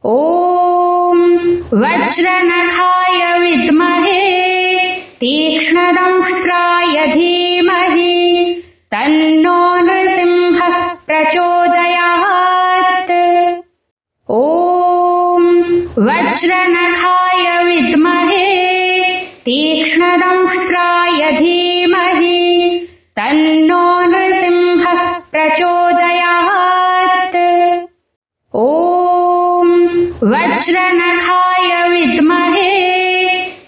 ॐ वज्रनखाय विद्महे तीक्ष्णदंष्ट्राय धीमहि तन्नो नृसिंहः प्रचोदयात्। ॐ वज्रनखाय विद्महे तीक्ष्णदंष्ट्राय धीमहि तन्नो नृसिंहः प्रचोदयात्। ॐ वज्रनखाय विद्महे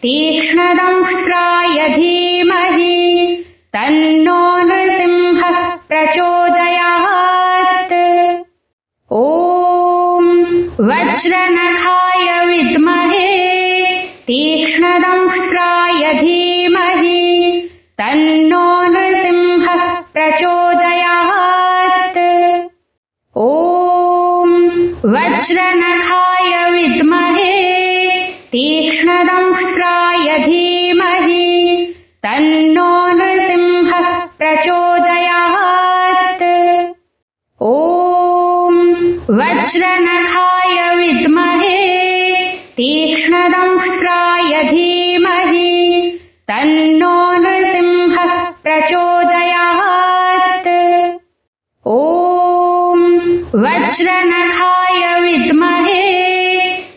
तीक्ष्णदंष्ट्राय धीमहि तन्नो नृसिंहः प्रचोदयात्। ॐ वज्रनखाय विद्महे तीक्ष्णदंष्ट्राय धीमहि तन्नो नृसिंहः प्रचोदयात्। ॐ वज्रनखाय विद्महे तीक्ष्णदंष्ट्राय धीमहि तन्नो नृसिंहः प्रचोदयात्। ॐ वज्रनखाय विद्महे तीक्ष्णदंष्ट्राय धीमहि तन्नो नृसिंहः प्रचोदयात्। ॐ वज्रनखाय विद्महे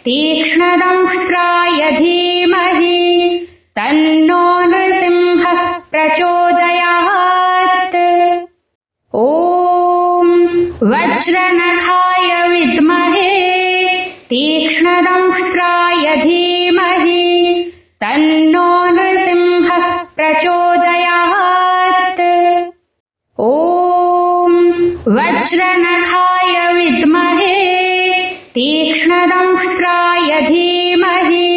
तीक्ष्णदंष्ट्राय धीमहि तन्नो नृसिंहः प्रचोदयात्। ॐ वज्रनखाय विद्महे तीक्ष्णदंष्ट्राय धीमहि तन्नो नृसिंहः प्रचोदयात्। ॐ वज्रनखाय विद्महे तीक्ष्णदंष्ट्राय धीमहि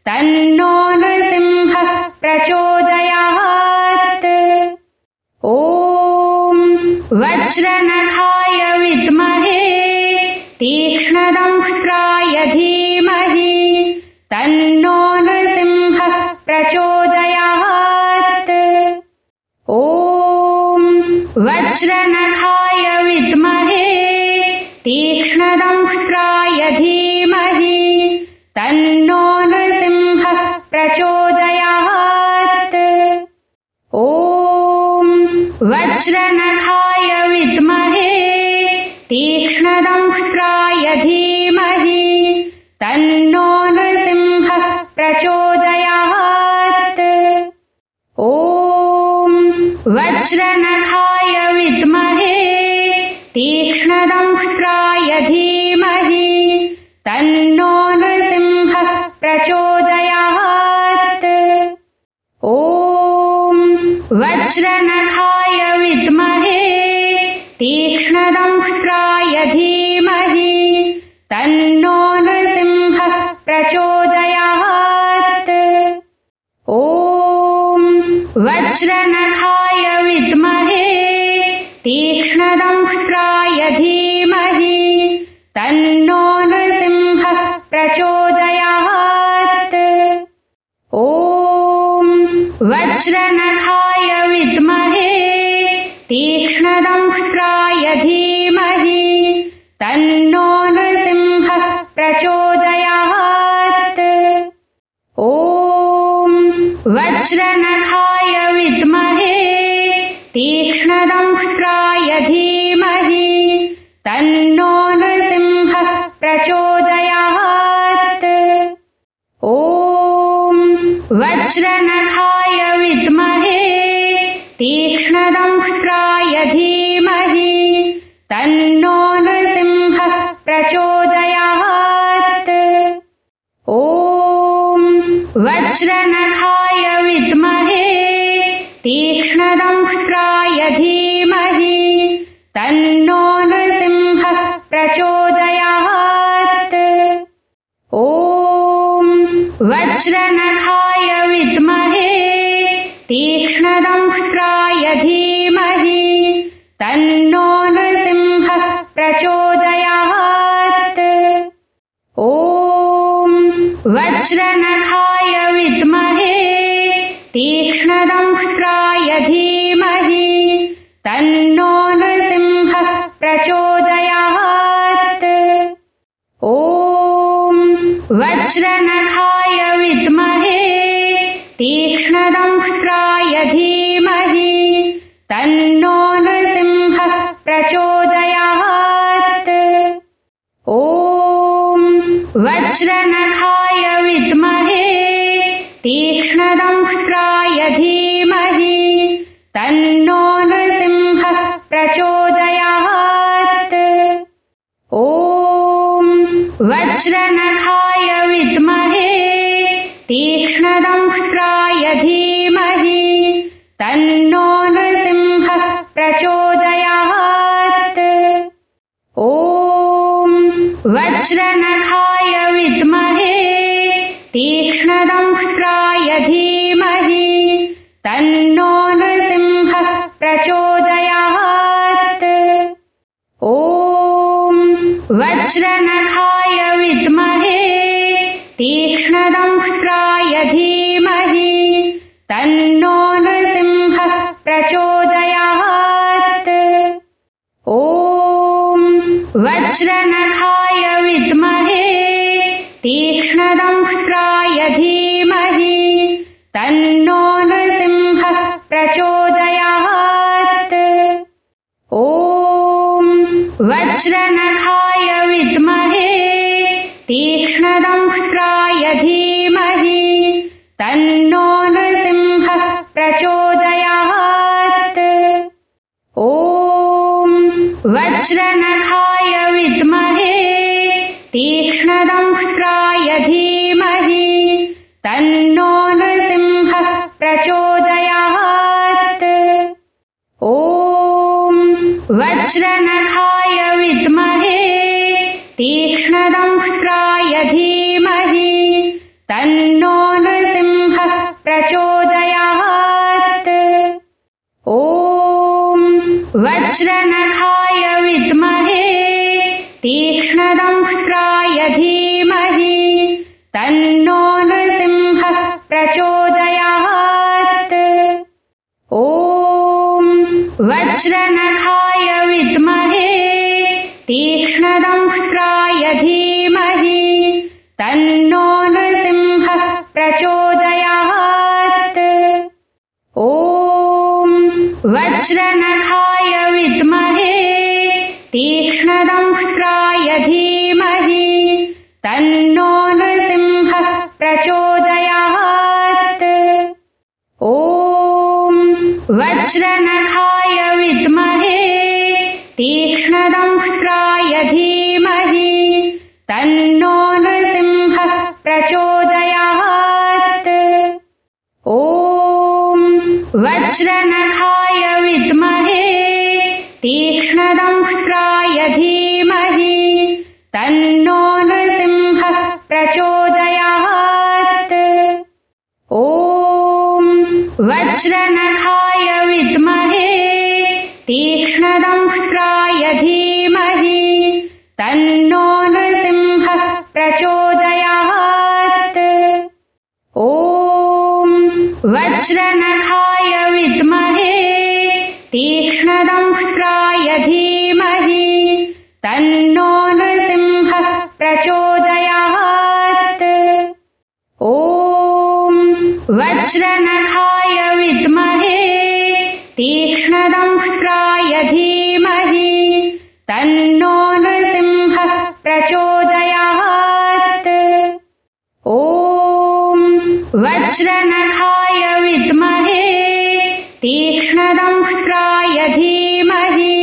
तन्नो नृसिंहः प्रचोदयात्। ॐ वज्रनखाय विद्महे तीक्ष्णदंष्ट्राय धीमहि तन्नो नृसिंहः प्रचोदयात्। ॐ वज्रनखाय विद्महे तीक्ष्णदंष्ट्राय धीमहि तन्नो नृसिंहः प्रचोदयात्। ॐ वज्रनखाय विद्महे तीक्ष्णदंष्ट्राय धीमहि तन्नो नृसिंहः प्रचोदयात्। ॐ वज्रनखाय विद्महे तीक्ष्णदंष्ट्राय धीमहि तन्नो नृसिंहः प्रचोदयात्। ॐ वज्रनखाय विद्महे तीक्ष्णदंष्ट्राय धीमहि तन्नो नृसिंहः प्रचोदयात्। ॐ वज्रनखाय विद्महे तीक्ष्णदंष्ट्राय धीमहि तन्नो नृसिंहः प्रचोदयात्। ॐ वज्रनखाय विद्महे तीक्ष्णदंष्ट्राय धीमहि तन्नो नृसिंहः प्रचोदयात्। ॐ वज्रनखाय विद्महे तीक्ष्णदंष्ट्राय धीमहि तन्नो नृसिंहः प्रचोदयात्। ॐ वज्रनखाय विद्महे तीक्ष्णदंष्ट्राय धीमहि तन्नो नृसिंहः प्रचोदयात्। ॐ वज्रनखाय विद्महे तीक्ष्णदंष्ट्राय धीमहि तन्नो नृसिंहः प्रचोदयात्। ॐ वज्रनखाय विद्महे तीक्ष्णदंष्ट्राय धीमहि तन्नो नृसिंहः प्रचोदयात्। ॐ वज्रनखाय विद्महे तीक्ष्णदंष्ट्राय धीमहि तन्नो नृसिंहः प्रचोदयात्। ॐ वज्रनखाय विद्महे तीक्ष्णदंष्ट्राय धीमहि तन्नो नृसिंहः प्रचोदयात्। ॐ वज्रनखाय विद्महे तीक्ष्णदंष्ट्राय धीमहि तन्नो नृसिंहः प्रचोदयात्। ॐ वज्रनखाय विद्महे तीक्ष्णदंष्ट्राय धीमहि तन्नो नृसिंहः प्रचोदयात्। ॐ वज्रनखाय विद्महे तीक्ष्णदंष्ट्राय धीमहि तन्नो नृसिंहः प्रचोदयात्। ॐ वज्रनखाय विद्महे तीक्ष्णदंष्ट्राय धीमहि तन्नो नृसिंहः प्रचोदयात्। ॐ वज्रनखाय विद्महे तीक्ष्णदंष्ट्राय धीमहि तन्नो नृसिंहः प्रचोदयात्। ॐ वज्रनखाय विद्महे तीक्ष्णदंष्ट्राय धीमहि तन्नो नृसिंहः प्रचोदयात्। ॐ वज्रनखाय विद्महे तीक्ष्णदंष्ट्राय धीमहि तन्नो नृसिंहः प्रचोदयात्। ॐ वज्रनखाय विद्महे तीक्ष्णदंष्ट्राय धीमहि तन्नो नृसिंहः प्रचोदयात्। ॐ वज्रनखाय विद्महे तीक्ष्णदंष्ट्राय धीमहि तन्नो नृसिंहः प्रचोदयात्। ॐ वज्रनखाय विद्महे तीक्ष्णदंष्ट्राय धीमहि तन्नो नृसिंहः प्रचोदयात्। ॐ वज्रनखाय विद्महे तीक्ष्णदंष्ट्राय धीमहि तन्नो नृसिंहः प्रचोदयात्। ॐ वज्रनखाय विद्महे तीक्ष्णदंष्ट्राय धीमहि तन्नो नृसिंहः प्रचोदयात्। ॐ वज्रनखाय विद्महे तीक्ष्णदंष्ट्राय धीमहि तन्नो नृसिंहः प्रचोदयात्। ॐ वज्रनखाय विद्महे तीक्ष्णदंष्ट्राय धीमहि तन्नो नृसिंहः प्रचोदयात्। ॐ वज्रनखाय विद्महे तीक्ष्णदंष्ट्राय धीमहि तन्नो नृसिंहः प्रचोदयात्। ॐ वज्रनखाय विद्महे तीक्ष्णदंष्ट्राय धीमहि तन्नो नृसिंहः प्रचोदयात्। ॐ वज्रनखाय विद्महे तीक्ष्णदंष्ट्राय धीमहि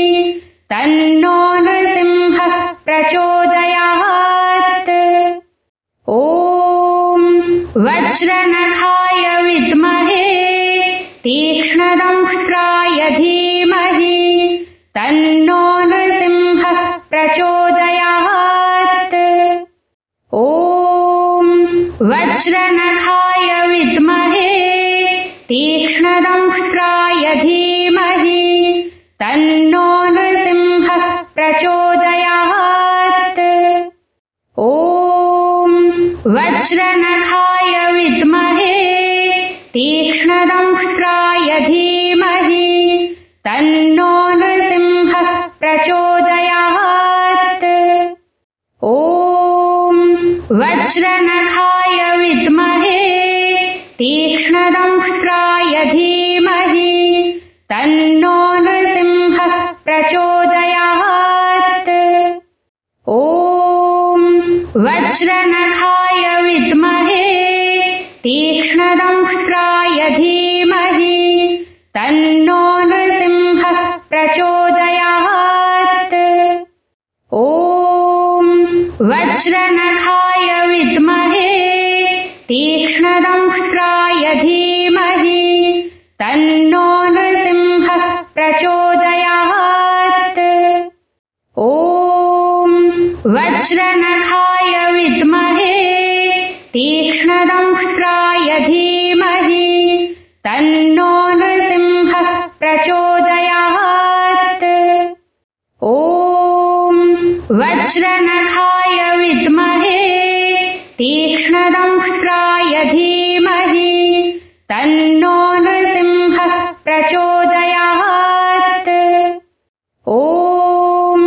तन्नो नृसिंहः प्रचोदयात्। ॐ वज्रनखाय विद्महे तीक्ष्णदंष्ट्राय धीमहि तन्नो नृसिंहः प्रचोदयात्। ॐ वज्रनखाय विद्महे तीक्ष्णदंष्ट्राय धीमहि तन्नो नृसिंहः प्रचोदयात्। ॐ वज्रनखाय विद्महे तीक्ष्णदंष्ट्राय धीमहि तन्नो नृसिंहः प्रचोदयात्। ॐ वज्रनखाय विद्महे तीक्ष्णदंष्ट्राय धीमहि तन्नो नृसिंहः प्रचोदयात्। ॐ वज्रनखाय विद्महे तीक्ष्णदंष्ट्राय धीमहि तन्नो नृसिंहः प्रचोदयात्। ॐ वज्रनखाय विद्महे तीक्ष्णदंष्ट्राय धीमहि तन्नो नृसिंहः प्रचोदयात्। ॐ वज्रनखाय विद्महे तीक्ष्णदंष्ट्राय धीमहि तन्नो नृसिंहः प्रचोदयात्। ॐ वज्रनखाय विद्महे तीक्ष्णदंष्ट्राय धीमहि तन्नो नृसिंहः प्रचोदयात्। ॐ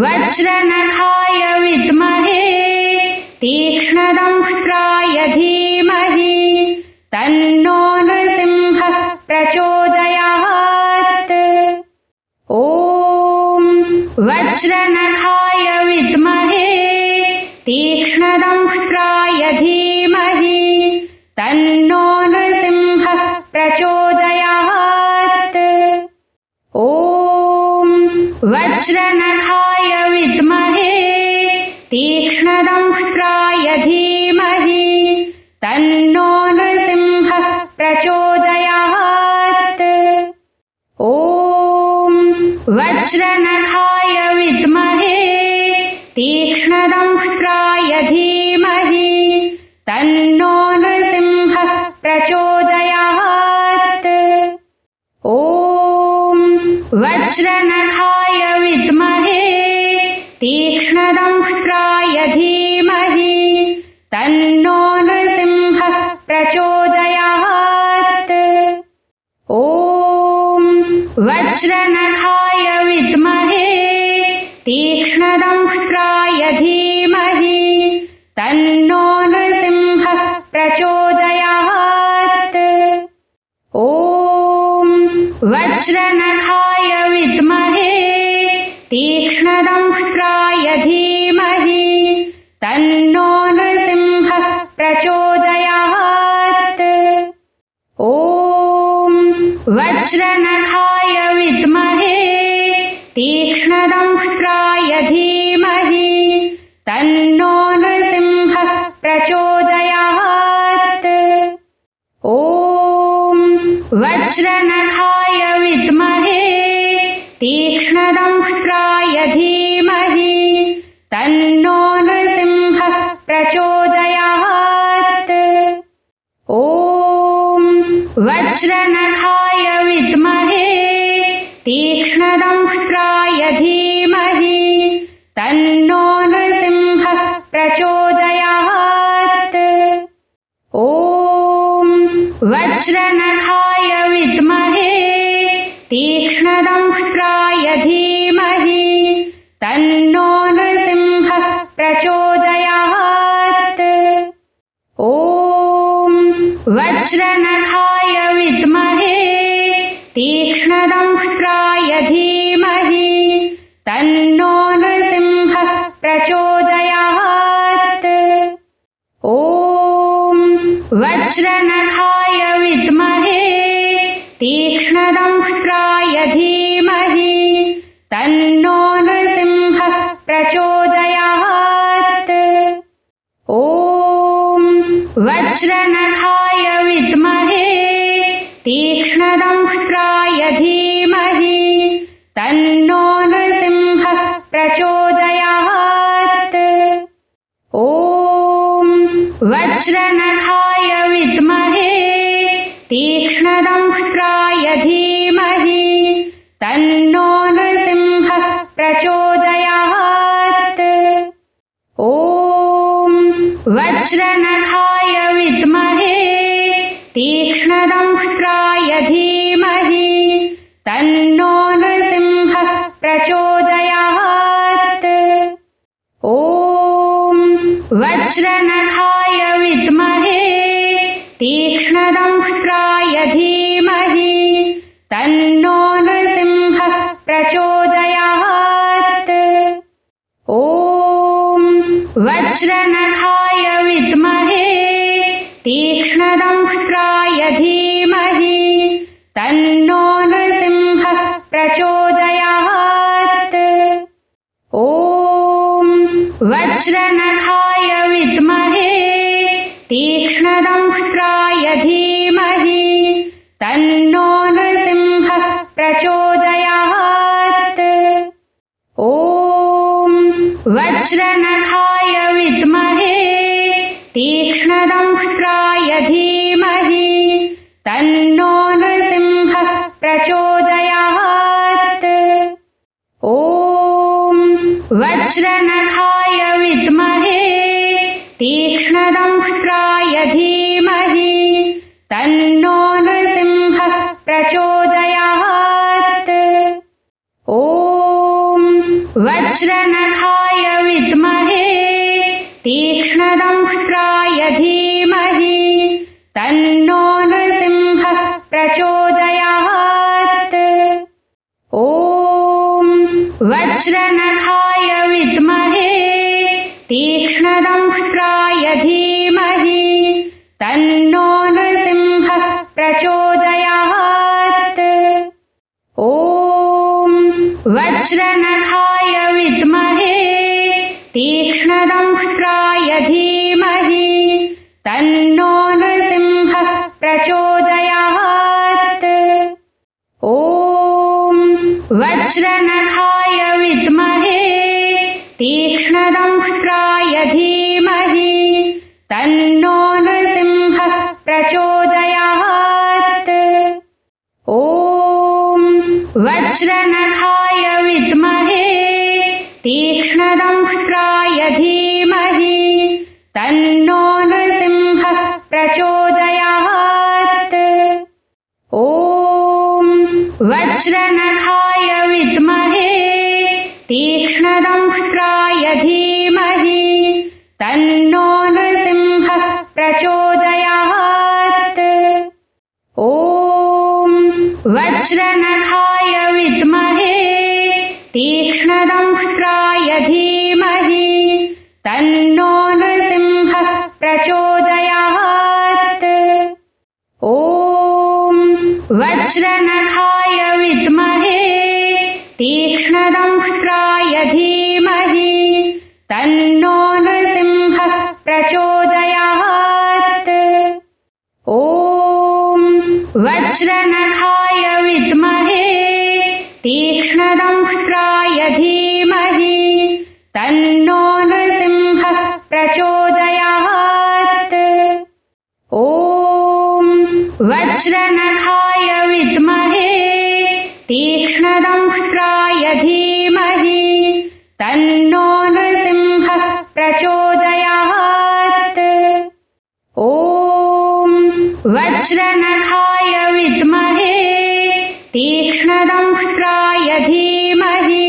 वज्रनखाय विद्महे तीक्ष्णदंष्ट्राय धीमहि तन्नो नृसिंहः प्रचोदयात्। ॐ वज्रनखाय विद्महे तीक्ष्णदंष्ट्राय धीमहि तन्नो नृसिंहः प्रचोदयात्। ॐ वज्रनखाय विद्महे तीक्ष्णदंष्ट्राय धीमहि तन्नो नृसिंहः प्रचोदयात्। ॐ वज्रनखाय विद्महे तीक्ष्णदंष्ट्राय धीमहि तन्नो नृसिंहः प्रचोदयात्। ॐ वज्रनखाय विद्महे तीक्ष्णदंष्ट्राय धीमहि तन्नो नृसिंहः प्रचोदयात्। ॐ वज्रनखाय विद्महे तीक्ष्णदंष्ट्राय धीमहि तन्नो नृसिंहः प्रचोदयात्। ॐ वज्रनखाय विद्महे तीक्ष्णदंष्ट्राय धीमहि तन्नो नृसिंहः प्रचोदयात्। ॐ वज्रनखाय विद्महे तीक्ष्णदंष्ट्राय धीमहि तन्नो नृसिंहः प्रचोदयात्। ॐ वज्रनखाय विद्महे तीक्ष्णदंष्ट्राय धीमहि तन्नो नृसिंहः प्रचोदयात्। ॐ वज्रनखाय विद्महे तीक्ष्णदंष्ट्राय धीमहि तन्नो नृसिंहः प्रचोदयात्। ॐ वज्रनखाय विद्महे तीक्ष्णदंष्ट्राय धीमहि तन्नो नृसिंहः प्रचोदयात्। ॐ वज्रनखाय विद्महे तीक्ष्णदंष्ट्राय धीमहि तन्नो नृसिंहः प्रचोदयात्। ॐ वज्रनखाय विद्महे तीक्ष्णदंष्ट्राय धीमहि तन्नो नृसिंहः प्रचोदयात्। ॐ वज्रनखाय विद्महे तीक्ष्णदंष्ट्राय धीमहि तन्नो नृसिंहः प्रचोदयात्। ॐ वज्रनखाय विद्महे तीक्ष्णदंष्ट्राय धीमहि तन्नो नृसिंहः प्रचोदयात्। ॐ वज्रनखाय विद्महे तीक्ष्णदंष्ट्राय धीमहि तन्नो नृसिंहः प्रचोदयात्। ॐ वज्रनखाय विद्महे तीक्ष्णदंष्ट्राय धीमहि तन्नो नृसिंहः प्रचोदयात्। ॐ वज्रनखाय विद्महे तीक्ष्णदंष्ट्राय धीमहि तन्नो नृसिंहः प्रचोदयात्। ॐ वज्रनखाय विद्महे तीक्ष्णदंष्ट्राय धीमहि तन्नो नृसिंहः प्रचोदयात्। ॐ वज्रनखाय विद्महे तीक्ष्णदंष्ट्राय धीमहि तन्नो नृसिंहः प्रचोदयात्। ॐ वज्रनखाय विद्महे तीक्ष्णदंष्ट्राय धीमहि तन्नो नृसिंहः प्रचोदयात्। ॐ वज्रनखाय विद्महे तीक्ष्णदंष्ट्राय धीमहि तन्नो नृसिंहः प्रचोदयात्। ॐ वज्रनखाय विद्महे तीक्ष्णदंष्ट्राय धीमहि तन्नो नृसिंहः प्रचोदयात्। ॐ वज्रनखाय विद्महे तीक्ष्णदंष्ट्राय धीमहि तन्नो नृसिंहः प्रचोदयात्। ॐ वज्रनखाय विद्महे तीक्ष्णदंष्ट्राय धीमहि तन्नो नृसिंहः प्रचोदयात्। ॐ वज्रनखाय विद्महे तीक्ष्णदंष्ट्राय धीमहि तन्नो नृसिंहः प्रचोदयात्। ॐ वज्रनखाय विद्महे तीक्ष्णदंष्ट्राय धीमहि तन्नो नृसिंहः प्रचोदयात्। ॐ वज्रनखाय विद्महे तीक्ष्णदंष्ट्राय धीमहि तन्नो नृसिंहः प्रचोदयात्। ॐ वज्रनखाय विद्महे तीक्ष्णदंष्ट्राय धीमहि तन्नो नृसिंहः प्रचोदयात्। ॐ वज्रनखाय विद्महे तीक्ष्णदंष्ट्राय धीमहि तन्नो नृसिंहः प्रचोदयात्। ॐ वज्रनखाय विद्महे तीक्ष्णदंष्ट्राय धीमहि तन्नो नृसिंहः प्रचोदयात्। ॐ वज्रनखाय विद्महे तीक्ष्णदंष्ट्राय धीमहि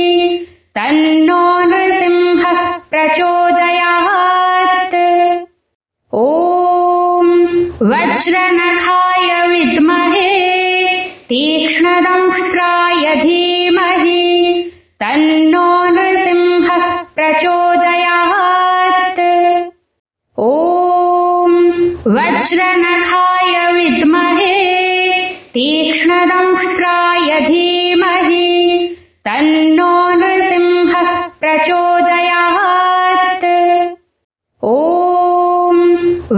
तन्नो नृसिंहः प्रचोदयात्। ॐ वज्रनखाय विद्महे तीक्ष्णदंष्ट्राय धीमहि तन्नो नृसिंहः प्रचोदयात्। ॐ वज्रनखाय विद्महे तीक्ष्णदंष्ट्राय धीमहि तन्नो नृसिंहः प्रचोदयात्। ॐ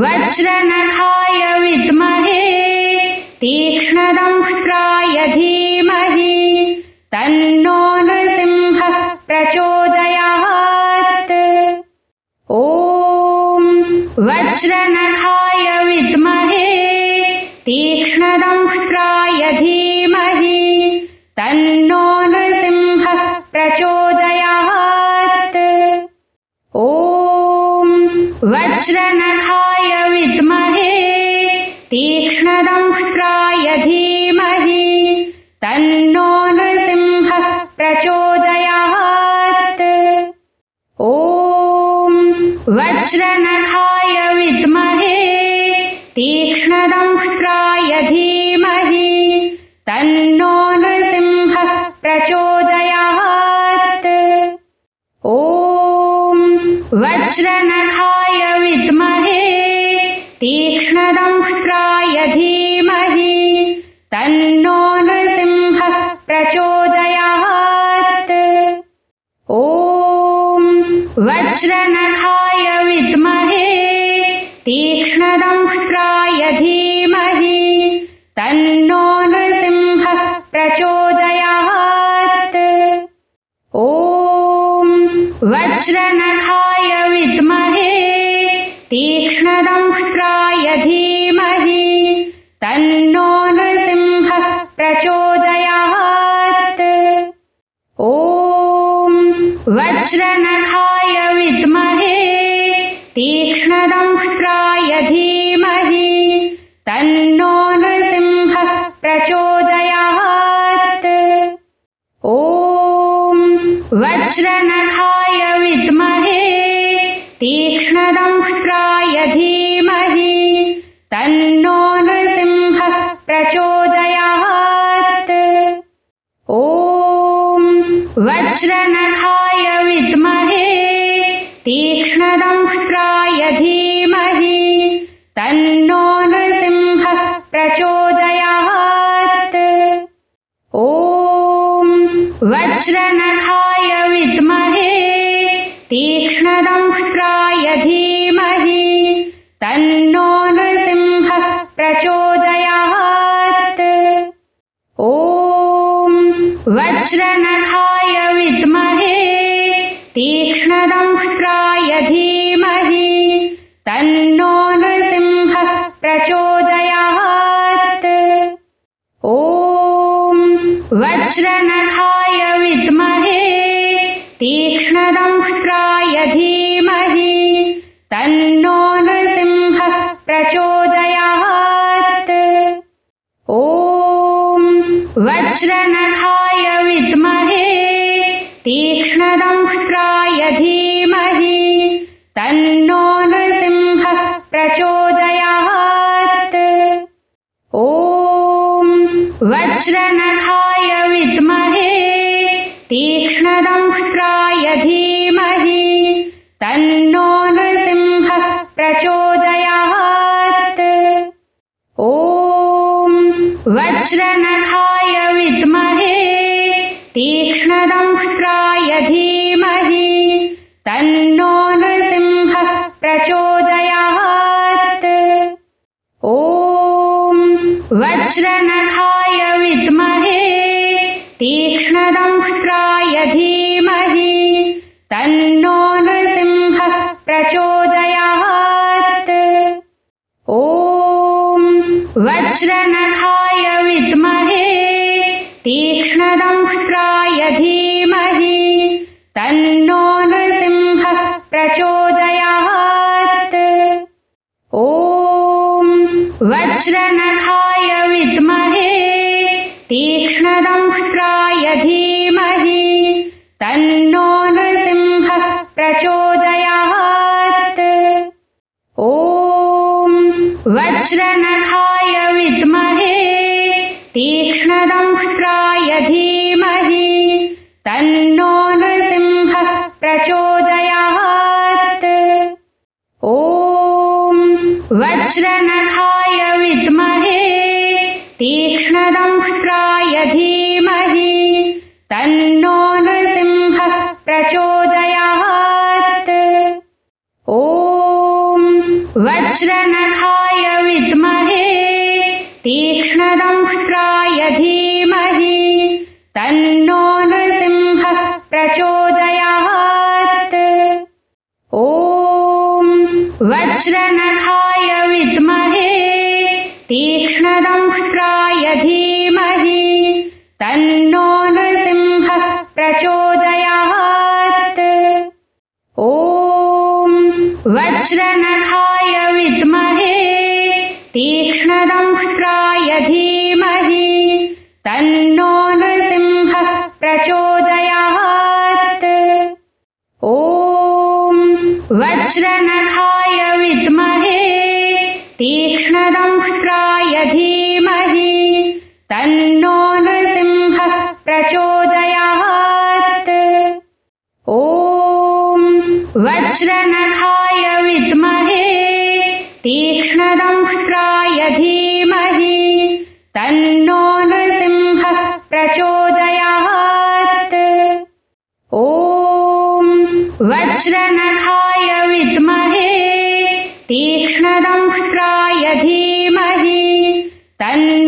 वज्रनखाय विद्महे तीक्ष्णदंष्ट्राय धीमहि तन्नो नृसिंहः प्रचोदयात्। ॐ वज्रनखाय विद्महे तीक्ष्णदंष्ट्राय धीमहि तन्नो नृसिंहः प्रचोदयात्। ॐ वज्रनखाय विद्महे तीक्ष्णदंष्ट्राय धीमहि तन्नो नृसिंहः प्रचोदयात्। ॐ वज्रनखाय विद्महे तीक्ष्णदंष्ट्राय धीमहि तन्नो नृसिंहः प्रचोदयात्। ॐ वज्रनखाय विद्महे तीक्ष्णदंष्ट्राय धीमहि तन्नो नृसिंहः प्रचोदयात्। ॐ वज्रनखाय विद्महे तीक्ष्णदंष्ट्राय धीमहि तन्नो नृसिंहः प्रचोदयात्। ॐ वज्रनखाय विद्महे तीक्ष्णदंष्ट्राय धीमहि तन्नो नृसिंहः प्रचोदयात्। ॐ वज्रनखाय विद्महे तीक्ष्णदंष्ट्राय धीमहि तन्नो नृसिंहः प्रचोदयात्। ॐ वज्रनखाय विद्महे तीक्ष्णदंष्ट्राय धीमहि तन्नो नृसिंहः प्रचोदयात्। ॐ वज्रनखाय विद्महे तीक्ष्णदंष्ट्राय धीमहि तन्नो नृसिंहः प्रचोदयात्। ॐ वज्रनखाय विद्महे तीक्ष्णदंष्ट्राय धीमहि तन्नो नृसिंहः प्रचोदयात्। ॐ वज्रनखाय विद्महे तीक्ष्णदंष्ट्राय धीमहि तन्नो नृसिंहः प्रचोदयात्। ॐ वज्रनखाय विद्महे तीक्ष्णदंष्ट्राय धीमहि तन्नो नृसिंहः प्रचोदयात्। ॐ वज्रनखाय विद्महे तीक्ष्णदंष्ट्राय धीमहि तन्नो नृसिंहः प्रचोदयात्। ॐ वज्रनखाय विद्महे तीक्ष्णदंष्ट्राय धीमहि तन्नो नृसिंहः प्रचोदयात्। ॐ वज्रनखाय विद्महे तीक्ष्णदंष्ट्राय धीमहि तन्नो नृसिंहः प्रचोदयात्। ॐ वज्रनखाय विद्महे तीक्ष्णदंष्ट्राय धीमहि तन्नो नृसिंहः प्रचोदयात्। ॐ वज्रनखाय विद्महे तीक्ष्णदंष्ट्राय धीमहि तन्नो नृसिंहः प्रचोदयात्। ॐ वज्रनखाय विद्महे तीक्ष्णदंष्ट्राय धीमहि तन्नो नृसिंहः प्रचोदयात्। ॐ वज्रनखाय विद्महे तीक्ष्णदंष्ट्राय धीमहि तन्नो नृसिंहः प्रचोदयात्। ॐ वज्रनखाय विद्महे तीक्ष्णदंष्ट्राय धीमहि तन्नो नृसिंहः प्रचोदयात्। ॐ वज्रनखाय विद्महे तीक्ष्णदंष्ट्राय धीमहि तन्नो नृसिंहः प्रचोदयात्। ॐ वज्रनखाय विद्महे तीक्ष्णदंष्ट्राय धीमहि तन्नो नृसिंहः प्रचोदयात्। ॐ वज्रनखाय विद्महे तीक्ष्णदंष्ट्राय धीमहि तन्नो नृसिंहः प्रचोदयात्। ॐ वज्रनखाय विद्महे तीक्ष्णदंष्ट्राय धीमहि तन्नो नृसिंहः प्रचोदयात्। ॐ वज्रनखाय विद्महे तीक्ष्णदंष्ट्राय धीमहि तन्नो नृसिंहः प्रचोदयात्। ॐ वज्रनखाय विद्महे तीक्ष्णदंष्ट्राय धीमहि तन्नो